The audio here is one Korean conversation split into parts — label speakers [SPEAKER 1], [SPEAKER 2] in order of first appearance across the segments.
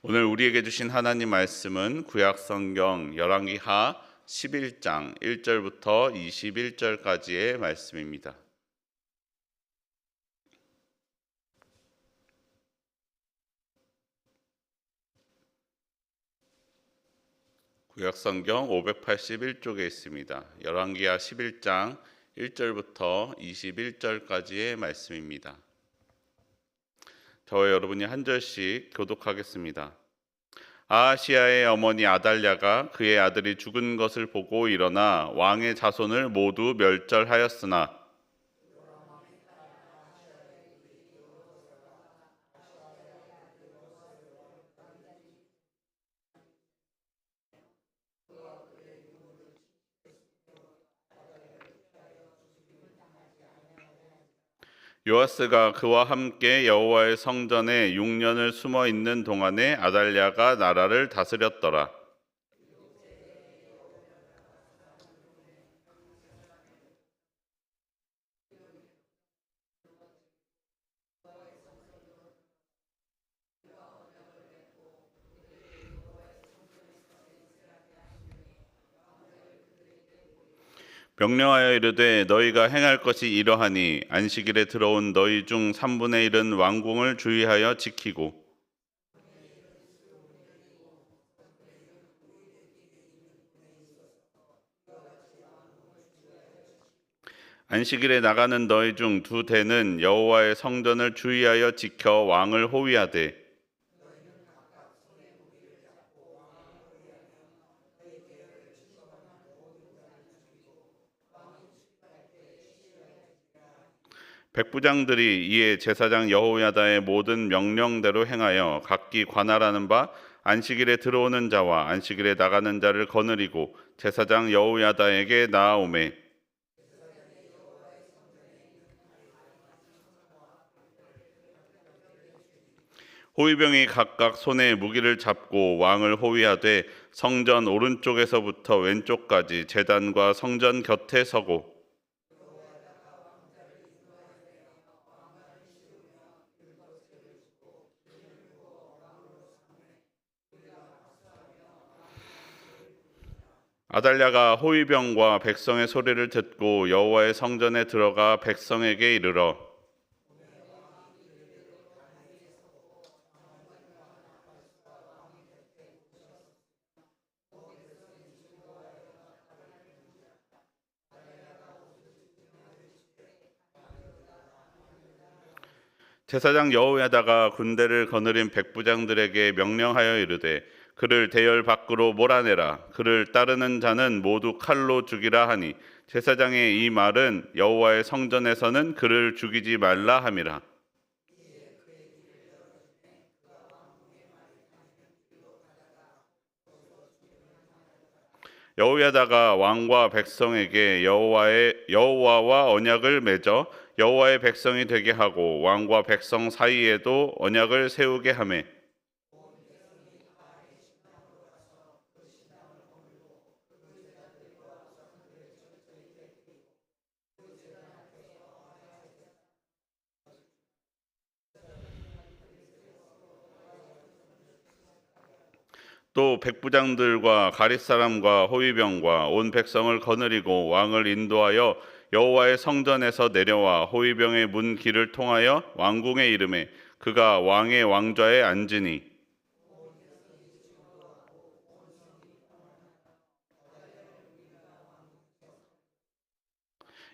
[SPEAKER 1] 오늘 우리에게 주신 하나님 말씀은 구약성경 열왕기하 11장 1절부터 21절까지의 말씀입니다. 구약성경 581쪽에 있습니다. 열왕기하 11장 1절부터 21절까지의 말씀입니다. 저와 여러분이 한 절씩 교독하겠습니다. 아하시야의 어머니 아달랴가 그의 아들이 죽은 것을 보고 일어나 왕의 자손을 모두 멸절하였으나 요아스가 그와 함께 여호와의 성전에 6년을 숨어 있는 동안에 아달랴가 나라를 다스렸더라. 명령하여 이르되 너희가 행할 것이 이러하니 안식일에 들어온 너희 중 3분의 1은 왕궁을 주의하여 지키고 안식일에 나가는 너희 중 2대는 여호와의 성전을 주의하여 지켜 왕을 호위하되 백부장들이 이에 제사장 여호야다의 모든 명령대로 행하여 각기 관할하는 바 안식일에 들어오는 자와 안식일에 나가는 자를 거느리고 제사장 여호야다에게 나아오매 호위병이 각각 손에 무기를 잡고 왕을 호위하되 성전 오른쪽에서부터 왼쪽까지 제단과 성전 곁에 서고 아달랴가 호위병과 백성의 소리를 듣고 여호와의 성전에 들어가 백성에게 이르러 제사장 여호야다가 군대를 거느린 백부장들에게 명령하여 이르되 그를 대열 밖으로 몰아내라. 그를 따르는 자는 모두 칼로 죽이라 하니 제사장의 이 말은 여호와의 성전에서는 그를 죽이지 말라 함이라. 여호야다가 왕과 백성에게 여호와와 언약을 맺어 여호와의 백성이 되게 하고 왕과 백성 사이에도 언약을 세우게 하매 또 백부장들과 가릿 사람과 호위병과 온 백성을 거느리고 왕을 인도하여 여호와의 성전에서 내려와 호위병의 문 길을 통하여 왕궁에 이르매 그가 왕의 왕좌에 앉으니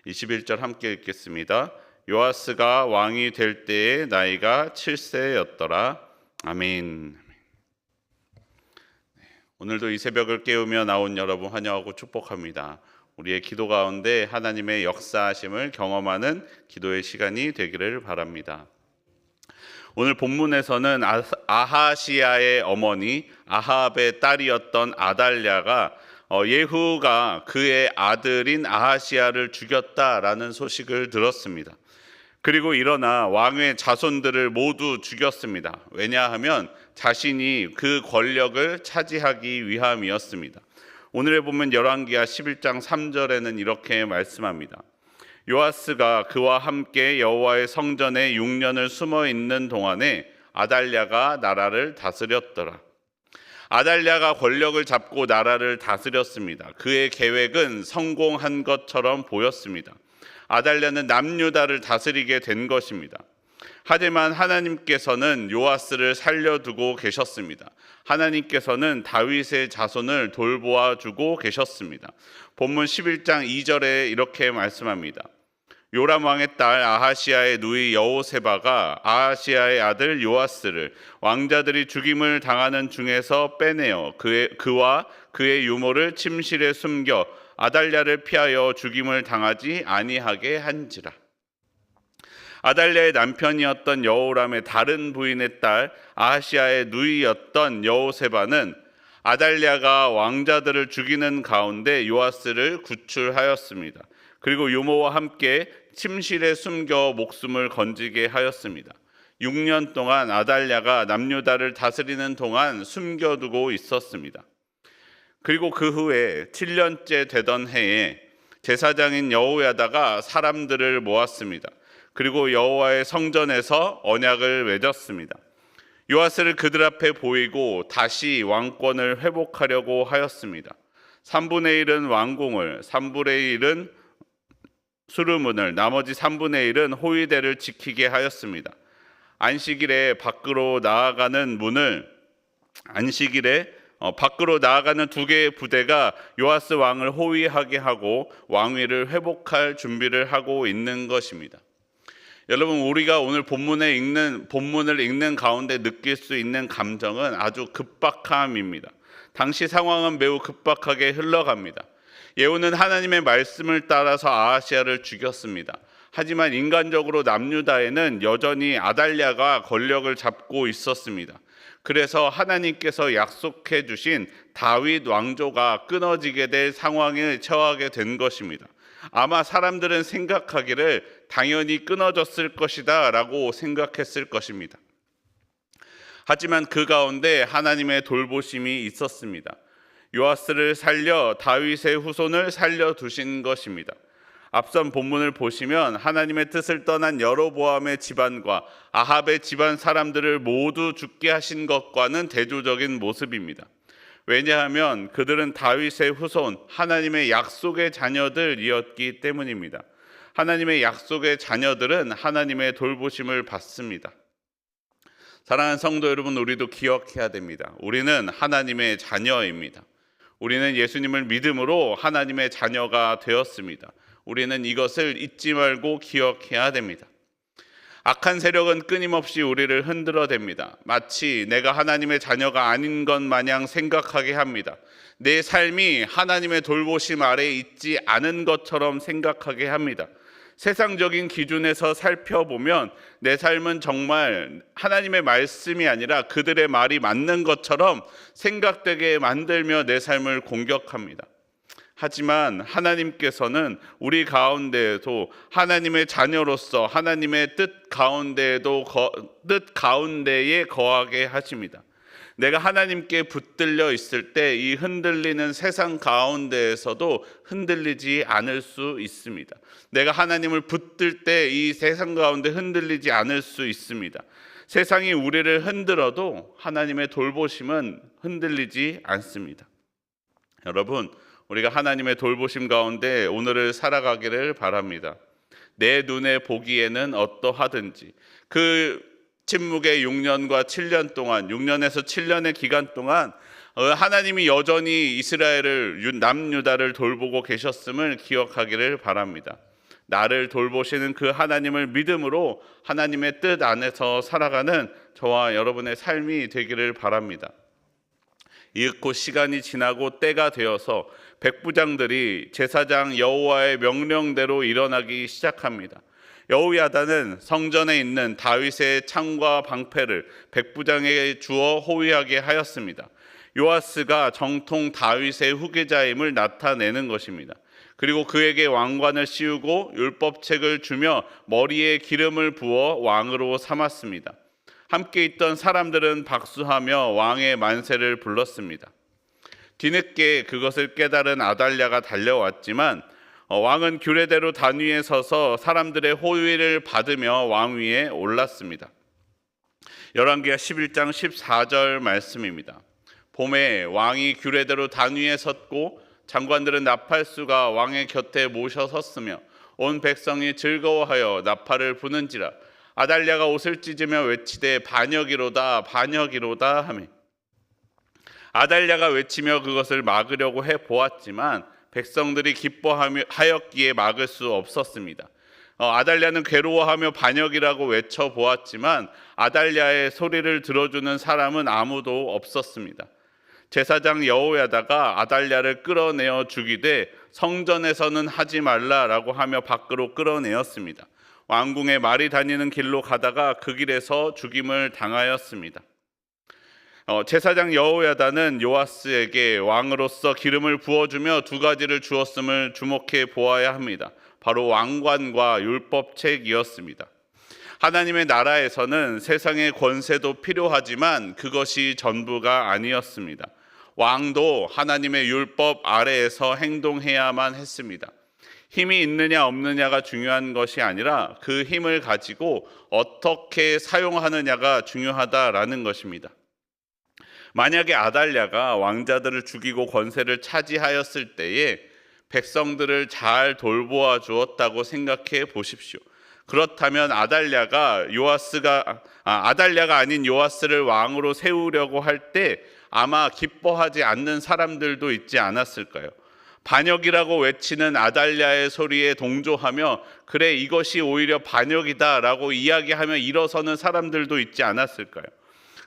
[SPEAKER 1] 21절 함께 읽겠습니다. 요아스가 왕이 될 때에 나이가 7세였더라. 아멘. 오늘도 이 새벽을 깨우며 나온 여러분 환영하고 축복합니다. 우리의 기도 가운데 하나님의 역사하심을 경험하는 기도의 시간이 되기를 바랍니다. 오늘 본문에서는 아하시야의 어머니 아합의 딸이었던 아달랴가 예후가 그의 아들인 아하시야를 죽였다라는 소식을 들었습니다. 그리고 일어나 왕의 자손들을 모두 죽였습니다. 왜냐하면 자신이 그 권력을 차지하기 위함이었습니다. 오늘에 보면 열왕기하 11장 3절에는 이렇게 말씀합니다. 요아스가 그와 함께 여호와의 성전에 6년을 숨어 있는 동안에 아달랴가 나라를 다스렸더라. 아달랴가 권력을 잡고 나라를 다스렸습니다. 그의 계획은 성공한 것처럼 보였습니다. 아달랴는 남유다를 다스리게 된 것입니다. 하지만 하나님께서는 요아스를 살려두고 계셨습니다. 하나님께서는 다윗의 자손을 돌보아 주고 계셨습니다. 본문 11장 2절에 이렇게 말씀합니다. 요람 왕의 딸 아하시아의 누이 여호세바가 아하시아의 아들 요아스를 왕자들이 죽임을 당하는 중에서 빼내어 그와 그의 유모를 침실에 숨겨 아달랴를 피하여 죽임을 당하지 아니하게 한지라. 아달랴의 남편이었던 여호람의 다른 부인의 딸 아하시아의 누이였던 여호세바는 아달랴가 왕자들을 죽이는 가운데 요아스를 구출하였습니다. 그리고 유모와 함께 침실에 숨겨 목숨을 건지게 하였습니다. 6년 동안 아달랴가 남유다를 다스리는 동안 숨겨두고 있었습니다. 그리고 그 후에 7년째 되던 해에 제사장인 여호야다가 사람들을 모았습니다. 그리고 여호와의 성전에서 언약을 맺었습니다. 요아스를 그들 앞에 보이고 다시 왕권을 회복하려고 하였습니다. 3분의 1은 왕궁을, 3분의 1은 수르문을, 나머지 3분의 1은 호위대를 지키게 하였습니다. 안식일에 밖으로 나아가는 두 개의 부대가 요아스 왕을 호위하게 하고 왕위를 회복할 준비를 하고 있는 것입니다. 여러분, 우리가 오늘 본문을 읽는 가운데 느낄 수 있는 감정은 아주 급박함입니다. 당시 상황은 매우 급박하게 흘러갑니다. 예후는 하나님의 말씀을 따라서 아하시아를 죽였습니다. 하지만 인간적으로 남유다에는 여전히 아달랴가 권력을 잡고 있었습니다. 그래서 하나님께서 약속해 주신 다윗 왕조가 끊어지게 될 상황에 처하게 된 것입니다. 아마 사람들은 생각하기를 당연히 끊어졌을 것이다 라고 생각했을 것입니다. 하지만 그 가운데 하나님의 돌보심이 있었습니다. 요아스를 살려 다윗의 후손을 살려두신 것입니다. 앞선 본문을 보시면 하나님의 뜻을 떠난 여로보암의 집안과 아합의 집안 사람들을 모두 죽게 하신 것과는 대조적인 모습입니다. 왜냐하면 그들은 다윗의 후손, 하나님의 약속의 자녀들이었기 때문입니다. 하나님의 약속의 자녀들은 하나님의 돌보심을 받습니다. 사랑하는 성도 여러분, 우리도 기억해야 됩니다. 우리는 하나님의 자녀입니다. 우리는 예수님을 믿음으로 하나님의 자녀가 되었습니다. 우리는 이것을 잊지 말고 기억해야 됩니다. 악한 세력은 끊임없이 우리를 흔들어댑니다. 마치 내가 하나님의 자녀가 아닌 것 마냥 생각하게 합니다. 내 삶이 하나님의 돌보심 아래에 있지 않은 것처럼 생각하게 합니다. 세상적인 기준에서 살펴보면 내 삶은 정말 하나님의 말씀이 아니라 그들의 말이 맞는 것처럼 생각되게 만들며 내 삶을 공격합니다. 하지만 하나님께서는 우리 가운데에도 하나님의 자녀로서 하나님의 뜻 가운데에 거하게 하십니다. 내가 하나님께 붙들려 있을 때 이 흔들리는 세상 가운데에서도 흔들리지 않을 수 있습니다. 내가 하나님을 붙들 때 이 세상 가운데 흔들리지 않을 수 있습니다. 세상이 우리를 흔들어도 하나님의 돌보심은 흔들리지 않습니다. 여러분, 우리가 하나님의 돌보심 가운데 오늘을 살아가기를 바랍니다. 내 눈에 보기에는 어떠하든지 그 침묵의 6년과 7년 동안, 6년에서 7년의 기간 동안 하나님이 여전히 이스라엘을, 남유다를 돌보고 계셨음을 기억하기를 바랍니다. 나를 돌보시는 그 하나님을 믿음으로 하나님의 뜻 안에서 살아가는 저와 여러분의 삶이 되기를 바랍니다. 이윽고 시간이 지나고 때가 되어서 백부장들이 제사장 여호와의 명령대로 일어나기 시작합니다. 여호야다는 성전에 있는 다윗의 창과 방패를 백부장에게 주어 호위하게 하였습니다. 요아스가 정통 다윗의 후계자임을 나타내는 것입니다. 그리고 그에게 왕관을 씌우고 율법책을 주며 머리에 기름을 부어 왕으로 삼았습니다. 함께 있던 사람들은 박수하며 왕의 만세를 불렀습니다. 뒤늦게 그것을 깨달은 아달랴가 달려왔지만 왕은 규례대로 단위에 서서 사람들의 호위를 받으며 왕위에 올랐습니다. 열왕기하 11장 14절 말씀입니다. 봄에 왕이 규례대로 단 위에 섰고 장관들은 나팔수가 왕의 곁에 모셔 섰으며 온 백성이 즐거워하여 나팔을 부는지라. 아달랴가 옷을 찢으며 외치되 반역이로다 반역이로다 하매, 아달랴가 외치며 그것을 막으려고 해 보았지만 백성들이 기뻐하였기에 막을 수 없었습니다. 아달랴는 괴로워하며 반역이라고 외쳐 보았지만 아달랴의 소리를 들어주는 사람은 아무도 없었습니다. 제사장 여호야다가 아달랴를 끌어내어 죽이되 성전에서는 하지 말라라고 하며 밖으로 끌어내었습니다. 왕궁에 말이 다니는 길로 가다가 그 길에서 죽임을 당하였습니다. 제사장 여호야다는 요아스에게 왕으로서 기름을 부어주며 두 가지를 주었음을 주목해 보아야 합니다. 바로 왕관과 율법책이었습니다. 하나님의 나라에서는 세상의 권세도 필요하지만 그것이 전부가 아니었습니다. 왕도 하나님의 율법 아래에서 행동해야만 했습니다. 힘이 있느냐 없느냐가 중요한 것이 아니라 그 힘을 가지고 어떻게 사용하느냐가 중요하다라는 것입니다. 만약에 아달랴가 왕자들을 죽이고 권세를 차지하였을 때에 백성들을 잘 돌보아 주었다고 생각해 보십시오. 그렇다면 아달랴가 아닌 요아스를 왕으로 세우려고 할 때 아마 기뻐하지 않는 사람들도 있지 않았을까요? 반역이라고 외치는 아달랴의 소리에 동조하며 그래 이것이 오히려 반역이다라고 이야기하며 일어서는 사람들도 있지 않았을까요?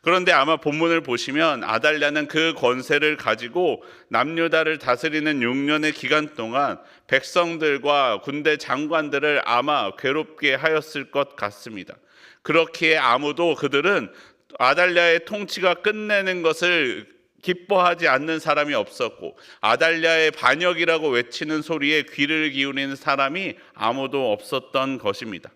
[SPEAKER 1] 그런데 아마 본문을 보시면 아달랴는 그 권세를 가지고 남유다를 다스리는 6년의 기간 동안 백성들과 군대 장관들을 아마 괴롭게 하였을 것 같습니다. 그렇기에 아무도 그들은 아달랴의 통치가 끝내는 것을 기뻐하지 않는 사람이 없었고 아달랴의 반역이라고 외치는 소리에 귀를 기울이는 사람이 아무도 없었던 것입니다.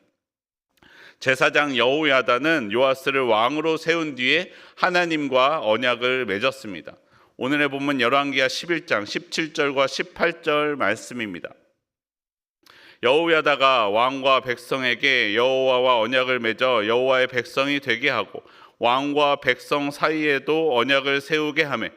[SPEAKER 1] 제사장 여호야다는 요아스를 왕으로 세운 뒤에 하나님과 언약을 맺었습니다. 오늘의 본문 열왕기하 11장 17절과 18절 말씀입니다. 여호야다가 왕과 백성에게 여호와와 언약을 맺어 여호와의 백성이 되게 하고 왕과 백성 사이에도 언약을 세우게 하매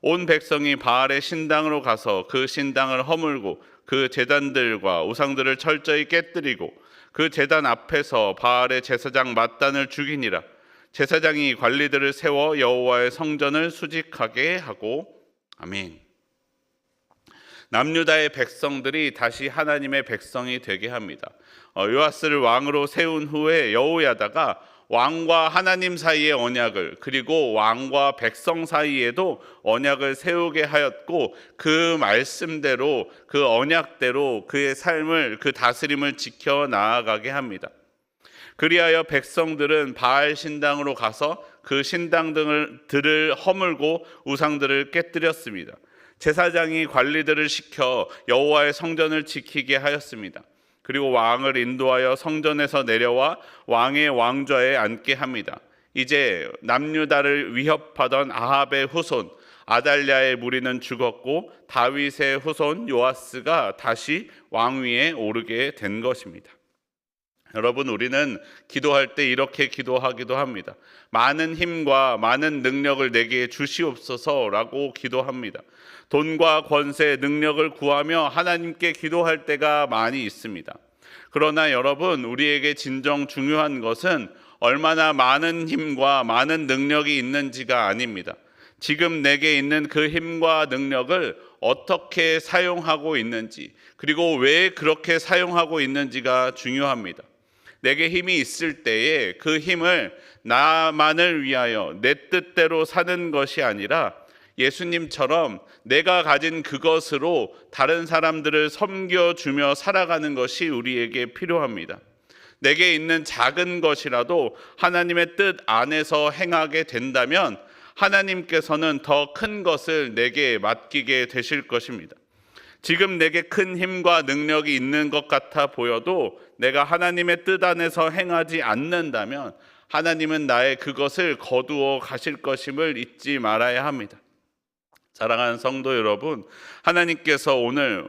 [SPEAKER 1] 온 백성이 바알의 신당으로 가서 그 신당을 허물고 그 제단들과 우상들을 철저히 깨뜨리고 그 제단 앞에서 바알의 제사장 맏단을 죽이니라. 제사장이 관리들을 세워 여호와의 성전을 수직하게 하고 아멘. 남유다의 백성들이 다시 하나님의 백성이 되게 합니다. 요아스를 왕으로 세운 후에 여호야다가 왕과 하나님 사이의 언약을 그리고 왕과 백성 사이에도 언약을 세우게 하였고 그 말씀대로 그 언약대로 그의 삶을 그 다스림을 지켜 나아가게 합니다. 그리하여 백성들은 바알 신당으로 가서 그 신당들을 허물고 우상들을 깨뜨렸습니다. 제사장이 관리들을 시켜 여호와의 성전을 지키게 하였습니다. 그리고 왕을 인도하여 성전에서 내려와 왕의 왕좌에 앉게 합니다. 이제 남유다를 위협하던 아합의 후손 아달랴의 무리는 죽었고 다윗의 후손 요아스가 다시 왕위에 오르게 된 것입니다. 여러분, 우리는 기도할 때 이렇게 기도하기도 합니다. 많은 힘과 많은 능력을 내게 주시옵소서라고 기도합니다. 돈과 권세, 능력을 구하며 하나님께 기도할 때가 많이 있습니다. 그러나 여러분, 우리에게 진정 중요한 것은 얼마나 많은 힘과 많은 능력이 있는지가 아닙니다. 지금 내게 있는 그 힘과 능력을 어떻게 사용하고 있는지, 그리고 왜 그렇게 사용하고 있는지가 중요합니다. 내게 힘이 있을 때에 그 힘을 나만을 위하여 내 뜻대로 사는 것이 아니라 예수님처럼 내가 가진 그것으로 다른 사람들을 섬겨주며 살아가는 것이 우리에게 필요합니다. 내게 있는 작은 것이라도 하나님의 뜻 안에서 행하게 된다면 하나님께서는 더 큰 것을 내게 맡기게 되실 것입니다. 지금 내게 큰 힘과 능력이 있는 것 같아 보여도 내가 하나님의 뜻 안에서 행하지 않는다면 하나님은 나의 그것을 거두어 가실 것임을 잊지 말아야 합니다. 사랑하는 성도 여러분, 하나님께서 오늘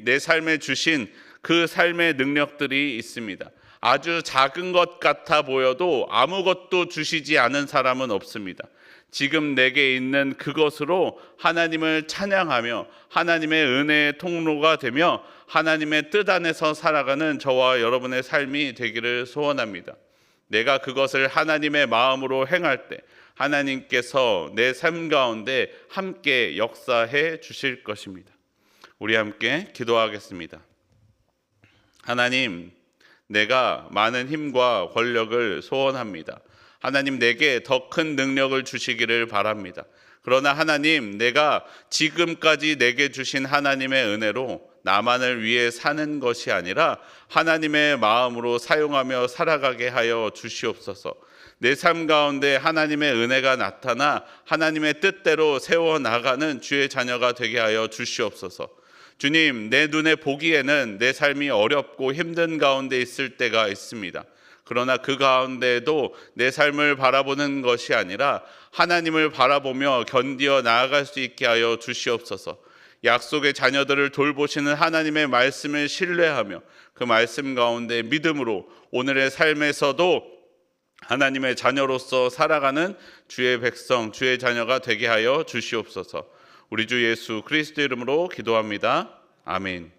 [SPEAKER 1] 내 삶에 주신 그 삶의 능력들이 있습니다. 아주 작은 것 같아 보여도 아무것도 주시지 않은 사람은 없습니다. 지금 내게 있는 그것으로 하나님을 찬양하며 하나님의 은혜의 통로가 되며 하나님의 뜻 안에서 살아가는 저와 여러분의 삶이 되기를 소원합니다. 내가 그것을 하나님의 마음으로 행할 때 하나님께서 내 삶 가운데 함께 역사해 주실 것입니다. 우리 함께 기도하겠습니다. 하나님, 내가 많은 힘과 권력을 소원합니다. 하나님, 내게 더 큰 능력을 주시기를 바랍니다. 그러나 하나님, 내가 지금까지 내게 주신 하나님의 은혜로 나만을 위해 사는 것이 아니라 하나님의 마음으로 사용하며 살아가게 하여 주시옵소서. 내 삶 가운데 하나님의 은혜가 나타나 하나님의 뜻대로 세워나가는 주의 자녀가 되게 하여 주시옵소서. 주님, 내 눈에 보기에는 내 삶이 어렵고 힘든 가운데 있을 때가 있습니다. 그러나 그 가운데에도 내 삶을 바라보는 것이 아니라 하나님을 바라보며 견디어 나아갈 수 있게 하여 주시옵소서. 약속의 자녀들을 돌보시는 하나님의 말씀을 신뢰하며 그 말씀 가운데 믿음으로 오늘의 삶에서도 하나님의 자녀로서 살아가는 주의 백성, 주의 자녀가 되게 하여 주시옵소서. 우리 주 예수 그리스도 이름으로 기도합니다. 아멘.